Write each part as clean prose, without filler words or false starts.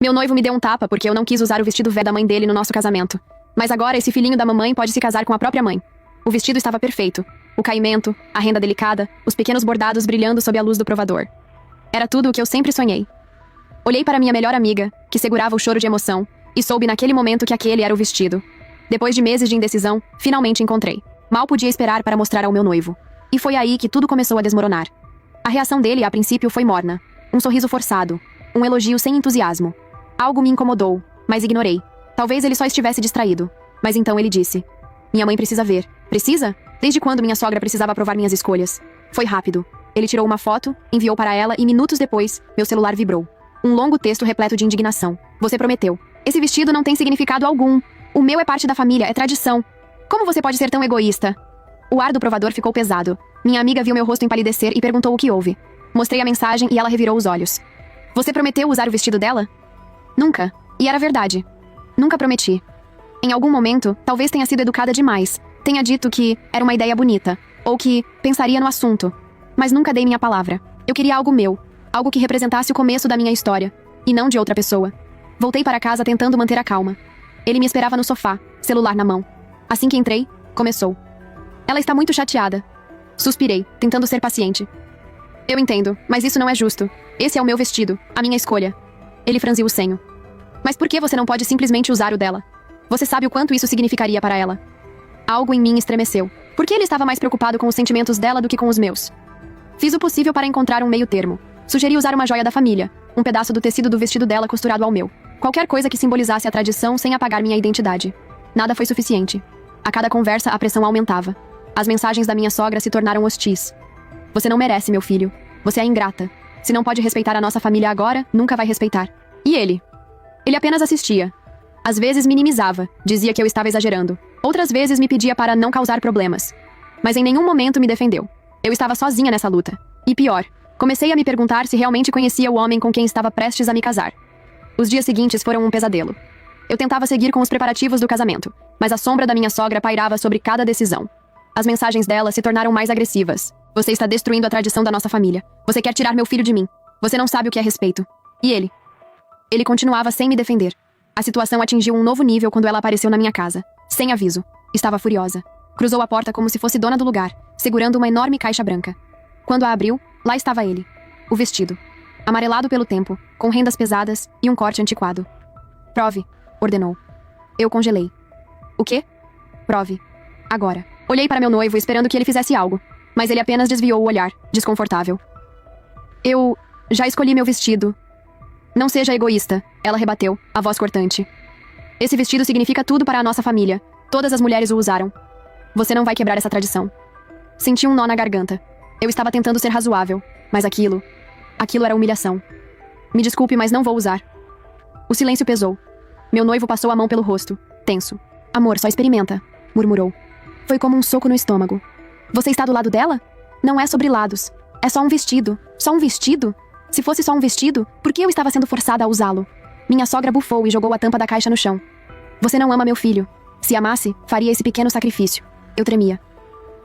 Meu noivo me deu um tapa porque eu não quis usar o vestido velho da mãe dele no nosso casamento. Mas agora esse filhinho da mamãe pode se casar com a própria mãe. O vestido estava perfeito. O caimento, a renda delicada, os pequenos bordados brilhando sob a luz do provador. Era tudo o que eu sempre sonhei. Olhei para minha melhor amiga, que segurava o choro de emoção, e soube naquele momento que aquele era o vestido. Depois de meses de indecisão, finalmente encontrei. Mal podia esperar para mostrar ao meu noivo. E foi aí que tudo começou a desmoronar. A reação dele, a princípio, foi morna. Um sorriso forçado. Um elogio sem entusiasmo. Algo me incomodou, mas ignorei. Talvez ele só estivesse distraído. Mas então ele disse: "Minha mãe precisa ver." "Precisa? Desde quando minha sogra precisava aprovar minhas escolhas?" Foi rápido. Ele tirou uma foto, enviou para ela e minutos depois, meu celular vibrou. Um longo texto repleto de indignação. "Você prometeu. Esse vestido não tem significado algum. O meu é parte da família, é tradição. Como você pode ser tão egoísta?" O ar do provador ficou pesado. Minha amiga viu meu rosto empalidecer e perguntou o que houve. Mostrei a mensagem e ela revirou os olhos. "Você prometeu usar o vestido dela?" "Nunca. E era verdade. Nunca prometi. Em algum momento, talvez tenha sido educada demais. Tenha dito que era uma ideia bonita. Ou que pensaria no assunto. Mas nunca dei minha palavra. Eu queria algo meu. Algo que representasse o começo da minha história. E não de outra pessoa." Voltei para casa tentando manter a calma. Ele me esperava no sofá, celular na mão. Assim que entrei, começou. "Ela está muito chateada." Suspirei, tentando ser paciente. "Eu entendo, mas isso não é justo. Esse é o meu vestido, a minha escolha." Ele franziu o senho. "Mas por que você não pode simplesmente usar o dela? Você sabe o quanto isso significaria para ela." Algo em mim estremeceu. Por que ele estava mais preocupado com os sentimentos dela do que com os meus? Fiz o possível para encontrar um meio termo. Sugeri usar uma joia da família, um pedaço do tecido do vestido dela costurado ao meu. Qualquer coisa que simbolizasse a tradição sem apagar minha identidade. Nada foi suficiente. A cada conversa, a pressão aumentava. As mensagens da minha sogra se tornaram hostis. "Você não merece, meu filho. Você é ingrata. Se não pode respeitar a nossa família agora, nunca vai respeitar." E ele? Ele apenas assistia. Às vezes minimizava, dizia que eu estava exagerando. Outras vezes me pedia para não causar problemas. Mas em nenhum momento me defendeu. Eu estava sozinha nessa luta. E pior, comecei a me perguntar se realmente conhecia o homem com quem estava prestes a me casar. Os dias seguintes foram um pesadelo. Eu tentava seguir com os preparativos do casamento, mas a sombra da minha sogra pairava sobre cada decisão. As mensagens dela se tornaram mais agressivas. "Você está destruindo a tradição da nossa família. Você quer tirar meu filho de mim. Você não sabe o que é respeito." E ele? Ele continuava sem me defender. A situação atingiu um novo nível quando ela apareceu na minha casa. Sem aviso. Estava furiosa. Cruzou a porta como se fosse dona do lugar, segurando uma enorme caixa branca. Quando a abriu, lá estava ele. O vestido. Amarelado pelo tempo, com rendas pesadas e um corte antiquado. "Prove", ordenou. Eu congelei. "O quê?" "Prove. Agora." Olhei para meu noivo esperando que ele fizesse algo, mas ele apenas desviou o olhar, desconfortável. "Eu já escolhi meu vestido." "Não seja egoísta", ela rebateu, a voz cortante. "Esse vestido significa tudo para a nossa família. Todas as mulheres o usaram. Você não vai quebrar essa tradição." Senti um nó na garganta. Eu estava tentando ser razoável, mas aquilo era humilhação. "Me desculpe, mas não vou usar." O silêncio pesou. Meu noivo passou a mão pelo rosto, tenso. "Amor, só experimenta", murmurou. Foi como um soco no estômago. "Você está do lado dela? Não é sobre lados. É só um vestido. Só um vestido? Se fosse só um vestido, por que eu estava sendo forçada a usá-lo?" Minha sogra bufou e jogou a tampa da caixa no chão. "Você não ama meu filho. Se amasse, faria esse pequeno sacrifício." Eu tremia.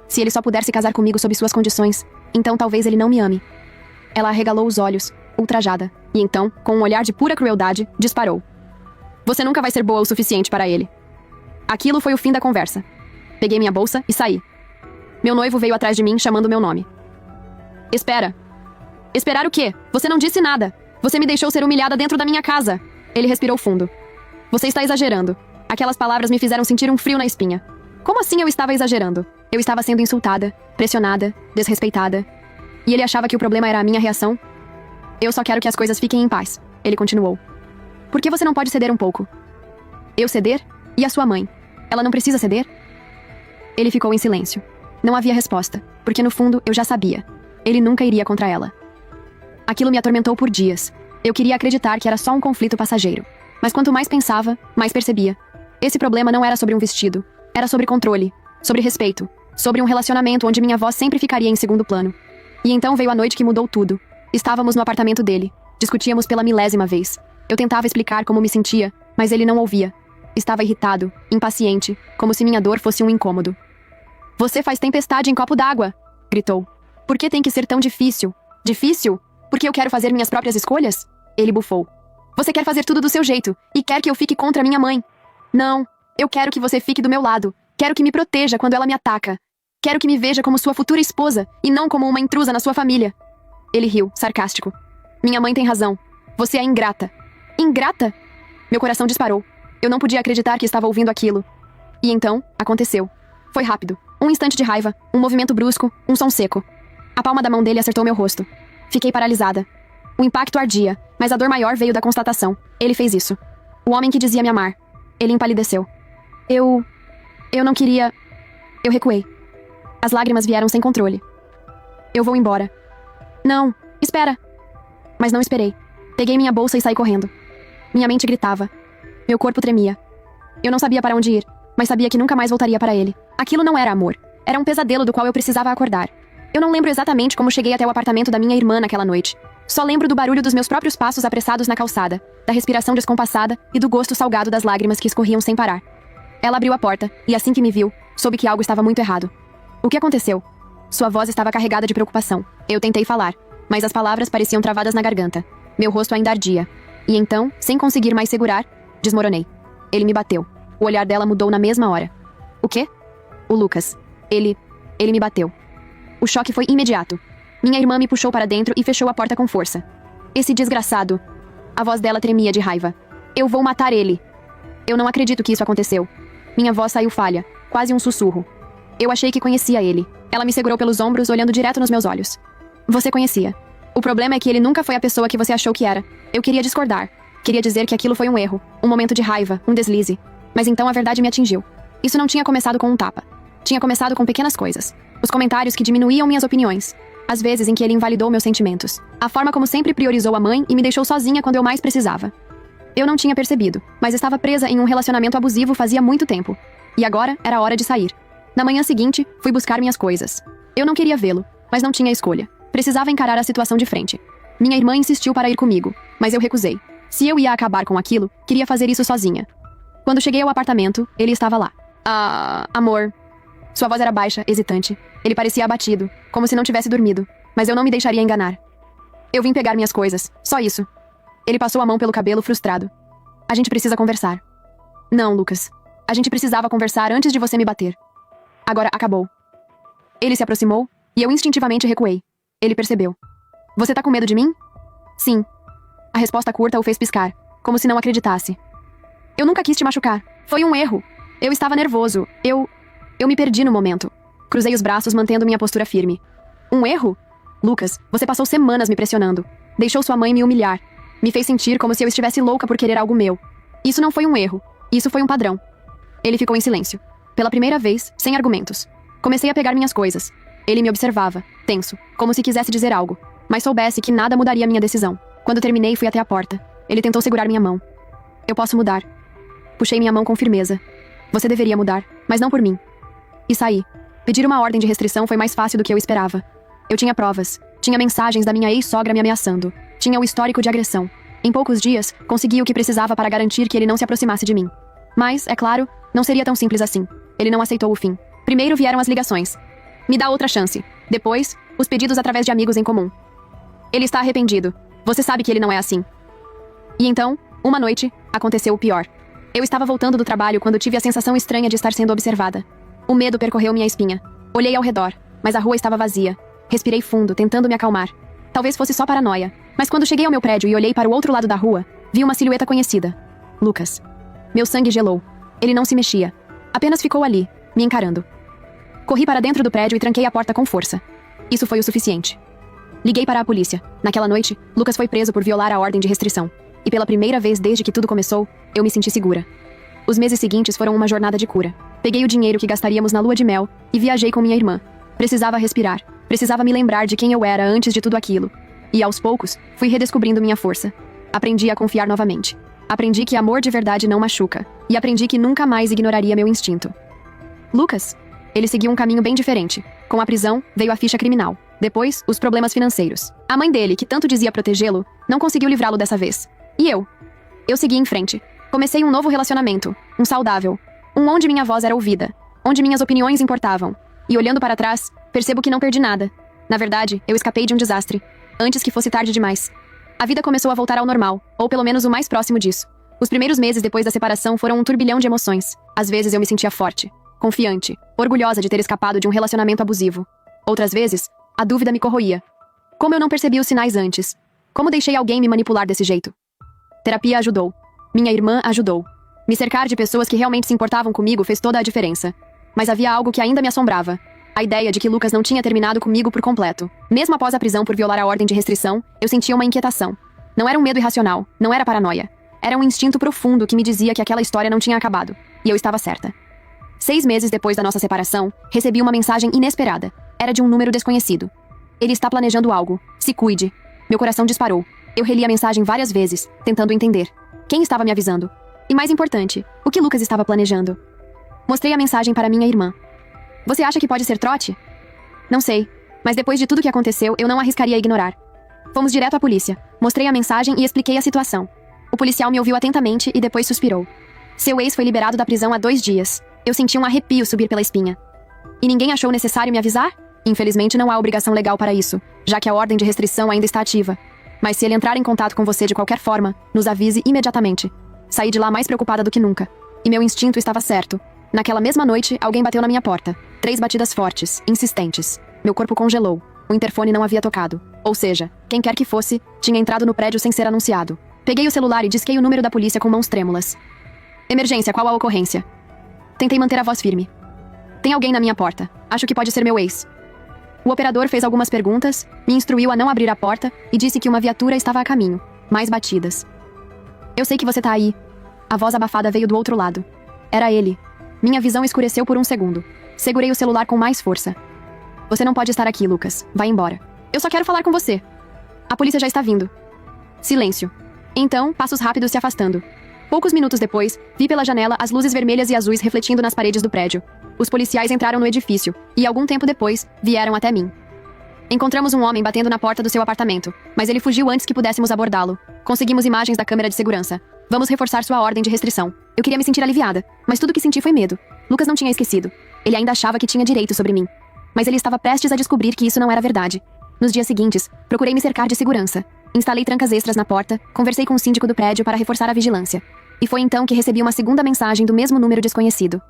"Se ele só puder se casar comigo sob suas condições, então talvez ele não me ame." Ela arregalou os olhos, ultrajada, e então, com um olhar de pura crueldade, disparou. "Você nunca vai ser boa o suficiente para ele." Aquilo foi o fim da conversa. Peguei minha bolsa e saí. Meu noivo veio atrás de mim, chamando meu nome. "Espera." "Esperar o quê? Você não disse nada. Você me deixou ser humilhada dentro da minha casa." Ele respirou fundo. "Você está exagerando." Aquelas palavras me fizeram sentir um frio na espinha. Como assim eu estava exagerando? Eu estava sendo insultada, pressionada, desrespeitada. E ele achava que o problema era a minha reação? "Eu só quero que as coisas fiquem em paz." Ele continuou. "Por que você não pode ceder um pouco?" "Eu ceder? E a sua mãe? Ela não precisa ceder?" Ele ficou em silêncio. Não havia resposta, porque no fundo eu já sabia. Ele nunca iria contra ela. Aquilo me atormentou por dias. Eu queria acreditar que era só um conflito passageiro. Mas quanto mais pensava, mais percebia. Esse problema não era sobre um vestido. Era sobre controle, sobre respeito, sobre um relacionamento onde minha voz sempre ficaria em segundo plano. E então veio a noite que mudou tudo. Estávamos no apartamento dele. Discutíamos pela milésima vez. Eu tentava explicar como me sentia, mas ele não ouvia. Estava irritado, impaciente, como se minha dor fosse um incômodo. "Você faz tempestade em copo d'água!" gritou. "Por que tem que ser tão difícil?" "Difícil? Porque eu quero fazer minhas próprias escolhas?" Ele bufou. Você quer fazer tudo do seu jeito e quer que eu fique contra minha mãe. Não, eu quero que você fique do meu lado. Quero que me proteja quando ela me ataca. Quero que me veja como sua futura esposa e não como uma intrusa na sua família. Ele riu, sarcástico. Minha mãe tem razão. Você é ingrata. Ingrata? Meu coração disparou. Eu não podia acreditar que estava ouvindo aquilo. E então, aconteceu. Foi rápido. Um instante de raiva, um movimento brusco, um som seco. A palma da mão dele acertou meu rosto. Fiquei paralisada. O impacto ardia, mas a dor maior veio da constatação. Ele fez isso. O homem que dizia me amar. Ele empalideceu. Eu não queria... Eu recuei. As lágrimas vieram sem controle. Eu vou embora. Não, espera. Mas não esperei. Peguei minha bolsa e saí correndo. Minha mente gritava. Meu corpo tremia. Eu não sabia para onde ir, mas sabia que nunca mais voltaria para ele. Aquilo não era amor. Era um pesadelo do qual eu precisava acordar. Eu não lembro exatamente como cheguei até o apartamento da minha irmã naquela noite. Só lembro do barulho dos meus próprios passos apressados na calçada, da respiração descompassada e do gosto salgado das lágrimas que escorriam sem parar. Ela abriu a porta, e assim que me viu, soube que algo estava muito errado. O que aconteceu? Sua voz estava carregada de preocupação. Eu tentei falar, mas as palavras pareciam travadas na garganta. Meu rosto ainda ardia. E então, sem conseguir mais segurar, desmoronei. Ele me bateu. O olhar dela mudou na mesma hora. O quê? O Lucas. Ele me bateu. O choque foi imediato. Minha irmã me puxou para dentro e fechou a porta com força. Esse desgraçado. A voz dela tremia de raiva. Eu vou matar ele. Eu não acredito que isso aconteceu. Minha voz saiu falha, quase um sussurro. Eu achei que conhecia ele. Ela me segurou pelos ombros, olhando direto nos meus olhos. Você conhecia. O problema é que ele nunca foi a pessoa que você achou que era. Eu queria discordar. Queria dizer que aquilo foi um erro, um momento de raiva, um deslize. Mas então a verdade me atingiu. Isso não tinha começado com um tapa. Tinha começado com pequenas coisas. Os comentários que diminuíam minhas opiniões. As vezes em que ele invalidou meus sentimentos. A forma como sempre priorizou a mãe e me deixou sozinha quando eu mais precisava. Eu não tinha percebido, mas estava presa em um relacionamento abusivo fazia muito tempo. E agora era hora de sair. Na manhã seguinte, fui buscar minhas coisas. Eu não queria vê-lo, mas não tinha escolha. Precisava encarar a situação de frente. Minha irmã insistiu para ir comigo, mas eu recusei. Se eu ia acabar com aquilo, queria fazer isso sozinha. Quando cheguei ao apartamento, ele estava lá. Amor. Sua voz era baixa, hesitante. Ele parecia abatido, como se não tivesse dormido. Mas eu não me deixaria enganar. Eu vim pegar minhas coisas, só isso. Ele passou a mão pelo cabelo, frustrado. A gente precisa conversar. Não, Lucas. A gente precisava conversar antes de você me bater. Agora acabou. Ele se aproximou, e eu instintivamente recuei. Ele percebeu. Você tá com medo de mim? Sim. A resposta curta o fez piscar, como se não acreditasse. Eu nunca quis te machucar. Foi um erro. Eu estava nervoso. Eu me perdi no momento. Cruzei os braços, mantendo minha postura firme. Um erro? Lucas, você passou semanas me pressionando. Deixou sua mãe me humilhar. Me fez sentir como se eu estivesse louca por querer algo meu. Isso não foi um erro. Isso foi um padrão. Ele ficou em silêncio. Pela primeira vez, sem argumentos. Comecei a pegar minhas coisas. Ele me observava, tenso, como se quisesse dizer algo, mas soubesse que nada mudaria minha decisão. Quando terminei, fui até a porta. Ele tentou segurar minha mão. Eu posso mudar. Puxei minha mão com firmeza. Você deveria mudar, mas não por mim. E saí. Pedir uma ordem de restrição foi mais fácil do que eu esperava. Eu tinha provas. Tinha mensagens da minha ex-sogra me ameaçando. Tinha o histórico de agressão. Em poucos dias, consegui o que precisava para garantir que ele não se aproximasse de mim. Mas, é claro, não seria tão simples assim. Ele não aceitou o fim. Primeiro vieram as ligações. Me dá outra chance. Depois, os pedidos através de amigos em comum. Ele está arrependido. Você sabe que ele não é assim. E então, uma noite, aconteceu o pior. Eu estava voltando do trabalho quando tive a sensação estranha de estar sendo observada. O medo percorreu minha espinha. Olhei ao redor, mas a rua estava vazia. Respirei fundo, tentando me acalmar. Talvez fosse só paranoia, mas quando cheguei ao meu prédio e olhei para o outro lado da rua, vi uma silhueta conhecida. Lucas. Meu sangue gelou. Ele não se mexia. Apenas ficou ali, me encarando. Corri para dentro do prédio e tranquei a porta com força. Isso foi o suficiente. Liguei para a polícia. Naquela noite, Lucas foi preso por violar a ordem de restrição. E pela primeira vez desde que tudo começou, eu me senti segura. Os meses seguintes foram uma jornada de cura. Peguei o dinheiro que gastaríamos na lua de mel e viajei com minha irmã. Precisava respirar. Precisava me lembrar de quem eu era antes de tudo aquilo. E aos poucos, fui redescobrindo minha força. Aprendi a confiar novamente. Aprendi que amor de verdade não machuca. E aprendi que nunca mais ignoraria meu instinto. Lucas? Ele seguiu um caminho bem diferente. Com a prisão, veio a ficha criminal. Depois, os problemas financeiros. A mãe dele, que tanto dizia protegê-lo, não conseguiu livrá-lo dessa vez. E eu? Eu segui em frente. Comecei um novo relacionamento. Um saudável. Um onde minha voz era ouvida. Onde minhas opiniões importavam. E olhando para trás, percebo que não perdi nada. Na verdade, eu escapei de um desastre. Antes que fosse tarde demais. A vida começou a voltar ao normal, ou pelo menos o mais próximo disso. Os primeiros meses depois da separação foram um turbilhão de emoções. Às vezes eu me sentia forte, confiante, orgulhosa de ter escapado de um relacionamento abusivo. Outras vezes, a dúvida me corroía. Como eu não percebi os sinais antes? Como deixei alguém me manipular desse jeito? Terapia ajudou. Minha irmã ajudou. Me cercar de pessoas que realmente se importavam comigo fez toda a diferença. Mas havia algo que ainda me assombrava. A ideia de que Lucas não tinha terminado comigo por completo. Mesmo após a prisão por violar a ordem de restrição, eu sentia uma inquietação. Não era um medo irracional, não era paranoia. Era um instinto profundo que me dizia que aquela história não tinha acabado. E eu estava certa. 6 meses depois da nossa separação, recebi uma mensagem inesperada. Era de um número desconhecido. Ele está planejando algo. Se cuide. Meu coração disparou. Eu reli a mensagem várias vezes, tentando entender. Quem estava me avisando? E mais importante, o que Lucas estava planejando? Mostrei a mensagem para minha irmã. Você acha que pode ser trote? Não sei, mas depois de tudo que aconteceu, eu não arriscaria ignorar. Fomos direto à polícia. Mostrei a mensagem e expliquei a situação. O policial me ouviu atentamente e depois suspirou. Seu ex foi liberado da prisão há 2 dias. Eu senti um arrepio subir pela espinha. E ninguém achou necessário me avisar? Infelizmente não há obrigação legal para isso, já que a ordem de restrição ainda está ativa. Mas se ele entrar em contato com você de qualquer forma, nos avise imediatamente. Saí de lá mais preocupada do que nunca. E meu instinto estava certo. Naquela mesma noite, alguém bateu na minha porta. 3 batidas fortes, insistentes. Meu corpo congelou. O interfone não havia tocado. Ou seja, quem quer que fosse, tinha entrado no prédio sem ser anunciado. Peguei o celular e disquei o número da polícia com mãos trêmulas. Emergência, qual a ocorrência? Tentei manter a voz firme. Tem alguém na minha porta. Acho que pode ser meu ex. O operador fez algumas perguntas, me instruiu a não abrir a porta e disse que uma viatura estava a caminho. Mais batidas. Eu sei que você tá aí. A voz abafada veio do outro lado. Era ele. Minha visão escureceu por um segundo. Segurei o celular com mais força. Você não pode estar aqui, Lucas. Vai embora. Eu só quero falar com você. A polícia já está vindo. Silêncio. Então, passos rápidos se afastando. Poucos minutos depois, vi pela janela as luzes vermelhas e azuis refletindo nas paredes do prédio. Os policiais entraram no edifício, e algum tempo depois, vieram até mim. Encontramos um homem batendo na porta do seu apartamento, mas ele fugiu antes que pudéssemos abordá-lo. Conseguimos imagens da câmera de segurança. Vamos reforçar sua ordem de restrição. Eu queria me sentir aliviada, mas tudo que senti foi medo. Lucas não tinha esquecido. Ele ainda achava que tinha direito sobre mim. Mas ele estava prestes a descobrir que isso não era verdade. Nos dias seguintes, procurei me cercar de segurança. Instalei trancas extras na porta, conversei com o síndico do prédio para reforçar a vigilância. E foi então que recebi uma segunda mensagem do mesmo número desconhecido.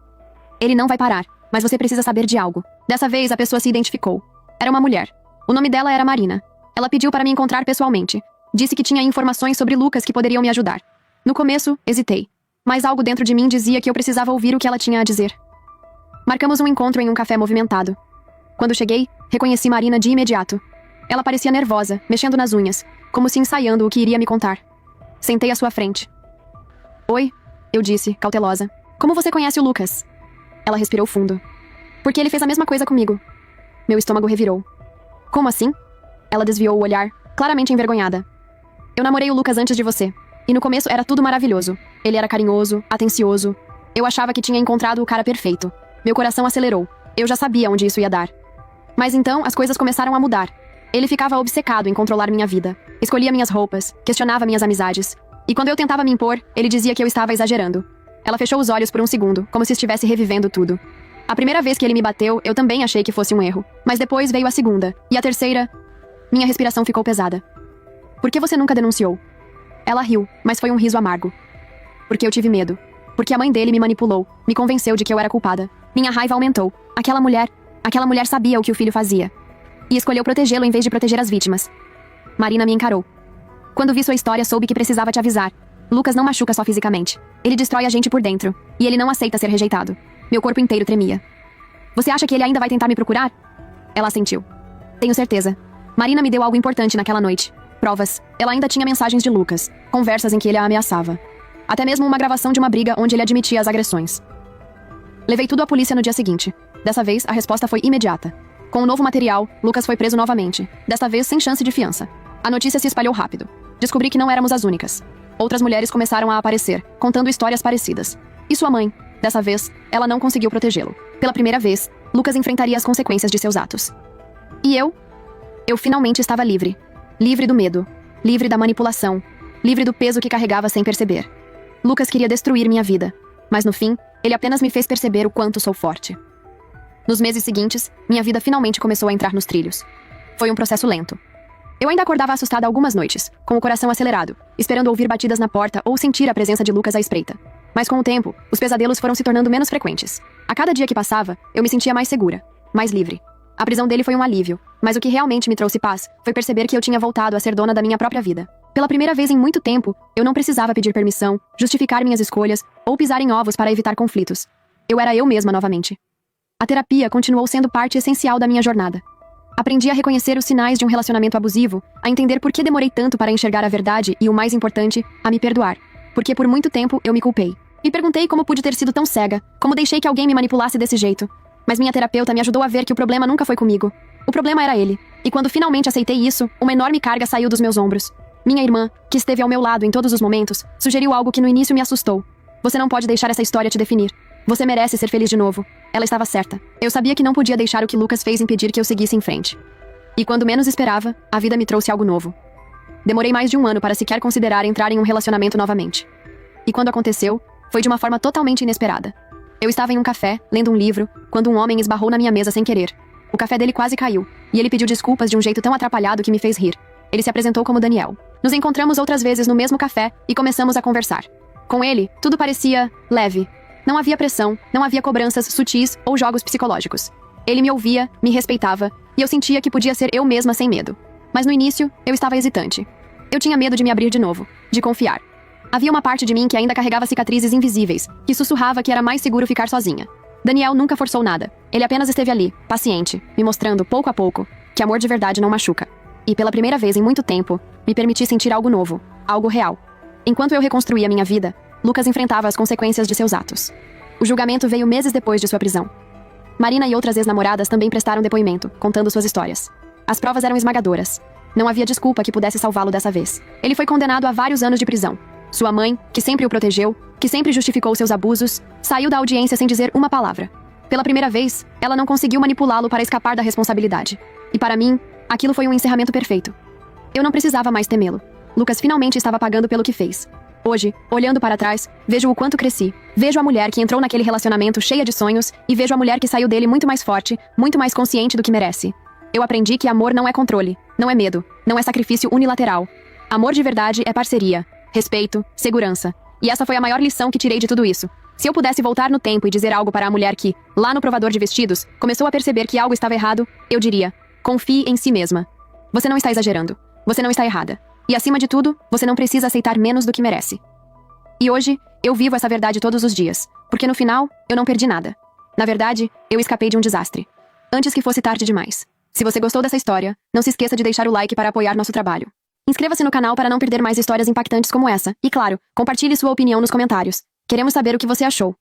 Ele não vai parar, mas você precisa saber de algo. Dessa vez, a pessoa se identificou. Era uma mulher. O nome dela era Marina. Ela pediu para me encontrar pessoalmente. Disse que tinha informações sobre Lucas que poderiam me ajudar. No começo, hesitei. Mas algo dentro de mim dizia que eu precisava ouvir o que ela tinha a dizer. Marcamos um encontro em um café movimentado. Quando cheguei, reconheci Marina de imediato. Ela parecia nervosa, mexendo nas unhas, como se ensaiando o que iria me contar. Sentei à sua frente. Oi, eu disse, cautelosa. Como você conhece o Lucas? Ela respirou fundo. Porque ele fez a mesma coisa comigo. Meu estômago revirou. Como assim? Ela desviou o olhar, claramente envergonhada. Eu namorei o Lucas antes de você. E no começo era tudo maravilhoso. Ele era carinhoso, atencioso. Eu achava que tinha encontrado o cara perfeito. Meu coração acelerou. Eu já sabia onde isso ia dar. Mas então as coisas começaram a mudar. Ele ficava obcecado em controlar minha vida. Escolhia minhas roupas, questionava minhas amizades. E quando eu tentava me impor, ele dizia que eu estava exagerando. Ela fechou os olhos por um segundo, como se estivesse revivendo tudo. A primeira vez que ele me bateu, eu também achei que fosse um erro. Mas depois veio a segunda. E a terceira... Minha respiração ficou pesada. Por que você nunca denunciou? Ela riu, mas foi um riso amargo. Porque eu tive medo. Porque a mãe dele me manipulou, me convenceu de que eu era culpada. Minha raiva aumentou. Aquela mulher sabia o que o filho fazia. E escolheu protegê-lo em vez de proteger as vítimas. Marina me encarou. Quando vi sua história, soube que precisava te avisar. Lucas não machuca só fisicamente. Ele destrói a gente por dentro. E ele não aceita ser rejeitado. Meu corpo inteiro tremia. Você acha que ele ainda vai tentar me procurar? Ela assentiu. Tenho certeza. Marina me deu algo importante naquela noite. Provas. Ela ainda tinha mensagens de Lucas. Conversas em que ele a ameaçava. Até mesmo uma gravação de uma briga onde ele admitia as agressões. Levei tudo à polícia no dia seguinte. Dessa vez, a resposta foi imediata. Com o novo material, Lucas foi preso novamente. Desta vez, sem chance de fiança. A notícia se espalhou rápido. Descobri que não éramos as únicas. Outras mulheres começaram a aparecer, contando histórias parecidas. E sua mãe? Dessa vez, ela não conseguiu protegê-lo. Pela primeira vez, Lucas enfrentaria as consequências de seus atos. E eu? Eu finalmente estava livre. Livre do medo. Livre da manipulação. Livre do peso que carregava sem perceber. Lucas queria destruir minha vida. Mas no fim, ele apenas me fez perceber o quanto sou forte. Nos meses seguintes, minha vida finalmente começou a entrar nos trilhos. Foi um processo lento. Eu ainda acordava assustada algumas noites, com o coração acelerado, esperando ouvir batidas na porta ou sentir a presença de Lucas à espreita. Mas com o tempo, os pesadelos foram se tornando menos frequentes. A cada dia que passava, eu me sentia mais segura, mais livre. A prisão dele foi um alívio, mas o que realmente me trouxe paz foi perceber que eu tinha voltado a ser dona da minha própria vida. Pela primeira vez em muito tempo, eu não precisava pedir permissão, justificar minhas escolhas ou pisar em ovos para evitar conflitos. Eu era eu mesma novamente. A terapia continuou sendo parte essencial da minha jornada. Aprendi a reconhecer os sinais de um relacionamento abusivo, a entender por que demorei tanto para enxergar a verdade e, o mais importante, a me perdoar. Porque por muito tempo eu me culpei. Me perguntei como pude ter sido tão cega, como deixei que alguém me manipulasse desse jeito. Mas minha terapeuta me ajudou a ver que o problema nunca foi comigo. O problema era ele. E quando finalmente aceitei isso, uma enorme carga saiu dos meus ombros. Minha irmã, que esteve ao meu lado em todos os momentos, sugeriu algo que no início me assustou. Você não pode deixar essa história te definir. Você merece ser feliz de novo. Ela estava certa. Eu sabia que não podia deixar o que Lucas fez impedir que eu seguisse em frente. E quando menos esperava, a vida me trouxe algo novo. Demorei mais de 1 ano para sequer considerar entrar em um relacionamento novamente. E quando aconteceu, foi de uma forma totalmente inesperada. Eu estava em um café, lendo um livro, quando um homem esbarrou na minha mesa sem querer. O café dele quase caiu, e ele pediu desculpas de um jeito tão atrapalhado que me fez rir. Ele se apresentou como Daniel. Nos encontramos outras vezes no mesmo café e começamos a conversar. Com ele, tudo parecia leve. Não havia pressão, não havia cobranças sutis ou jogos psicológicos. Ele me ouvia, me respeitava, e eu sentia que podia ser eu mesma sem medo. Mas no início, eu estava hesitante. Eu tinha medo de me abrir de novo, de confiar. Havia uma parte de mim que ainda carregava cicatrizes invisíveis, que sussurrava que era mais seguro ficar sozinha. Daniel nunca forçou nada. Ele apenas esteve ali, paciente, me mostrando, pouco a pouco, que amor de verdade não machuca. E pela primeira vez em muito tempo, me permiti sentir algo novo, algo real. Enquanto eu reconstruía minha vida, Lucas enfrentava as consequências de seus atos. O julgamento veio meses depois de sua prisão. Marina e outras ex-namoradas também prestaram depoimento, contando suas histórias. As provas eram esmagadoras. Não havia desculpa que pudesse salvá-lo dessa vez. Ele foi condenado a vários anos de prisão. Sua mãe, que sempre o protegeu, que sempre justificou seus abusos, saiu da audiência sem dizer uma palavra. Pela primeira vez, ela não conseguiu manipulá-lo para escapar da responsabilidade. E para mim, aquilo foi um encerramento perfeito. Eu não precisava mais temê-lo. Lucas finalmente estava pagando pelo que fez. Hoje, olhando para trás, vejo o quanto cresci. Vejo a mulher que entrou naquele relacionamento cheia de sonhos e vejo a mulher que saiu dele muito mais forte, muito mais consciente do que merece. Eu aprendi que amor não é controle, não é medo, não é sacrifício unilateral. Amor de verdade é parceria, respeito, segurança. E essa foi a maior lição que tirei de tudo isso. Se eu pudesse voltar no tempo e dizer algo para a mulher que, lá no provador de vestidos, começou a perceber que algo estava errado, eu diria: confie em si mesma. Você não está exagerando. Você não está errada. E acima de tudo, você não precisa aceitar menos do que merece. E hoje, eu vivo essa verdade todos os dias, porque no final, eu não perdi nada. Na verdade, eu escapei de um desastre. Antes que fosse tarde demais. Se você gostou dessa história, não se esqueça de deixar o like para apoiar nosso trabalho. Inscreva-se no canal para não perder mais histórias impactantes como essa. E claro, compartilhe sua opinião nos comentários. Queremos saber o que você achou.